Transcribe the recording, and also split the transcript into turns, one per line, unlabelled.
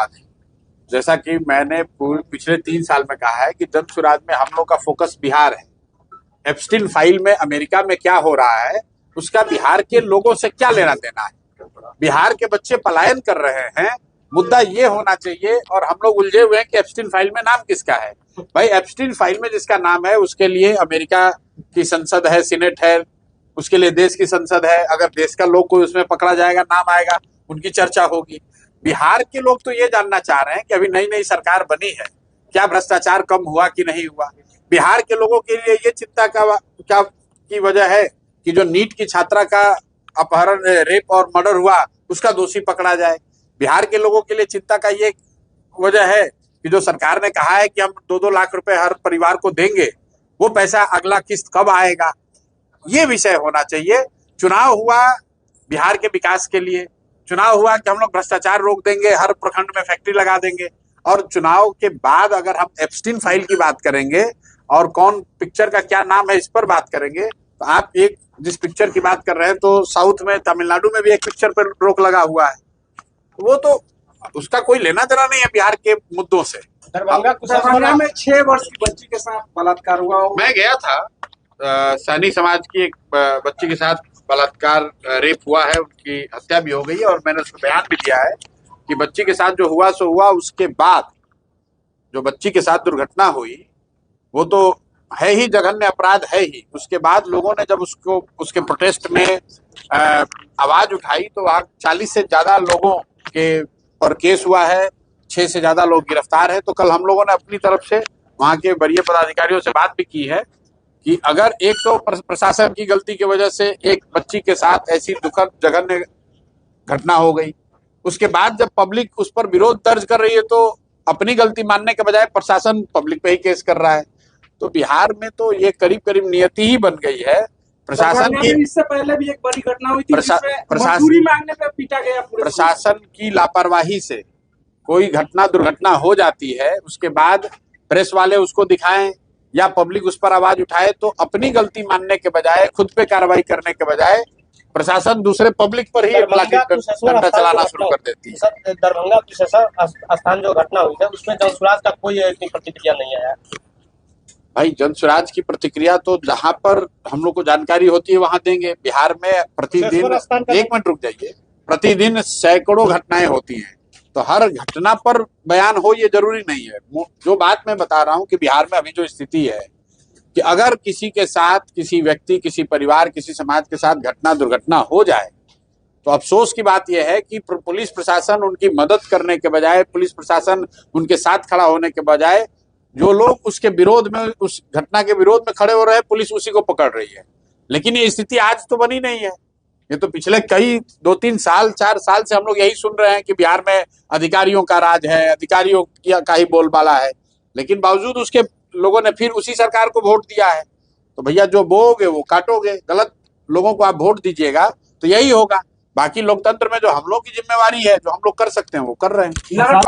धन्यवाद है। जैसा कि मैंने पिछले 3 साल में कहा है कि जन सुराज में हम लोग का फोकस बिहार है। एप्स्टीन फाइल में अमेरिका में क्या हो रहा है उसका बिहार के लोगों से क्या लेना देना है। बिहार के बच्चे पलायन कर रहे हैं, मुद्दा ये होना चाहिए। और हम लोग उलझे हुए हैं कि एप्स्टीन फाइल में नाम किसका है। भाई एप्स्टीन फाइल में जिसका नाम है उसके लिए अमेरिका की संसद है, सीनेट है, उसके लिए देश की संसद है। अगर देश का लोग कोई उसमें पकड़ा जाएगा, नाम आएगा, उनकी चर्चा होगी। बिहार के लोग तो ये जानना चाह रहे हैं कि अभी नई नई सरकार बनी है, क्या भ्रष्टाचार कम हुआ कि नहीं हुआ। बिहार के लोगों के लिए ये चिंता का क्या की वजह है कि जो नीट की छात्रा का अपहरण, रेप और मर्डर हुआ उसका दोषी पकड़ा जाए। बिहार के लोगों के लिए चिंता का ये वजह है कि जो सरकार ने कहा है कि हम 2-2 लाख रुपए हर परिवार को देंगे, वो पैसा अगला किस्त कब आएगा, ये विषय होना चाहिए। चुनाव हुआ बिहार के विकास के लिए, चुनाव हुआ कि हम लोग भ्रष्टाचार रोक देंगे, हर प्रखंड में फैक्ट्री लगा देंगे। और चुनाव के बाद अगर हम एप्स्टीन फाइल की बात करेंगे और कौन पिक्चर का क्या नाम है इस पर बात करेंगे, तो आप एक जिस पिक्चर की बात कर रहे हैं तो साउथ में, तमिलनाडु में भी एक पिक्चर पर रोक लगा हुआ है। वो तो उसका कोई लेना देना नहीं है बिहार के मुद्दों से।
दरभंगा में 6 वर्ष की बच्ची के साथ बलात्कार हुआ।
मैं गया था, सैनी समाज की एक बच्ची के साथ बलात्कार, रेप हुआ है, उनकी हत्या भी हो गई है। और मैंने उसको बयान भी दिया है कि बच्ची के साथ जो हुआ सो हुआ। उसके बाद जो बच्ची के साथ दुर्घटना हुई वो तो है ही जघन्य अपराध है ही। उसके बाद लोगों ने जब उसको उसके प्रोटेस्ट में आवाज उठाई तो आज 40 से ज्यादा लोगों के पर केस हुआ है, 6 से ज्यादा लोग गिरफ्तार है। तो कल हम लोगों ने अपनी तरफ से वहां के वरीय पदाधिकारियों से बात भी की है कि अगर एक तो प्रशासन की गलती की वजह से एक बच्ची के साथ ऐसी दुखद जघन्य घटना हो गई, उसके बाद जब पब्लिक उस पर विरोध दर्ज कर रही है तो अपनी गलती मानने के बजाय प्रशासन पब्लिक पे ही केस कर रहा है। तो बिहार में तो ये करीब करीब नियति ही बन गई है प्रशासन की।
इससे पहले भी एक बड़ी घटना हुई थी मजदूरी मांगने पे पीटा गया।
प्रशासन की लापरवाही से कोई घटना दुर्घटना हो जाती है, उसके बाद प्रेस वाले उसको दिखाएं या पब्लिक उस पर आवाज उठाए, तो अपनी गलती मानने के बजाय, खुद पे कार्रवाई करने के बजाय प्रशासन दूसरे पब्लिक पर ही डंडा चलाना शुरू कर देती है।
सर, दरभंगा कुशेश्वर स्थान जो घटना हुई है उसमें जनसुराज का कोई इतनी प्रतिक्रिया नहीं आया।
भाई जनसुराज की प्रतिक्रिया तो जहां पर हम लोग को जानकारी होती है वहां देंगे। बिहार में प्रतिदिन, एक मिनट रुक जाइए, प्रतिदिन सैकड़ों घटनाएं होती हैं, तो हर घटना पर बयान हो ये जरूरी नहीं है। जो बात मैं बता रहा हूं कि बिहार में अभी जो स्थिति है कि अगर किसी के साथ, किसी व्यक्ति, किसी परिवार, किसी समाज के साथ घटना दुर्घटना हो जाए तो अफसोस की बात यह है कि पुलिस प्रशासन उनकी मदद करने के बजाय, पुलिस प्रशासन उनके साथ खड़ा होने के बजाय, जो लोग उसके विरोध में, उस घटना के विरोध में खड़े हो रहे हैं, पुलिस उसी को पकड़ रही है। लेकिन ये स्थिति आज तो बनी नहीं है, ये तो पिछले कई 2-3 साल 4 साल से हम लोग यही सुन रहे हैं कि बिहार में अधिकारियों का राज है, अधिकारियों का ही बोलबाला है। लेकिन बावजूद उसके लोगों ने फिर उसी सरकार को वोट दिया है। तो भैया जो बोओगे वो काटोगे। गलत लोगों को आप वोट दीजिएगा तो यही होगा। बाकी लोकतंत्र में जो हम लोग की जिम्मेवारी है, जो हम लोग कर सकते हैं वो कर रहे हैं।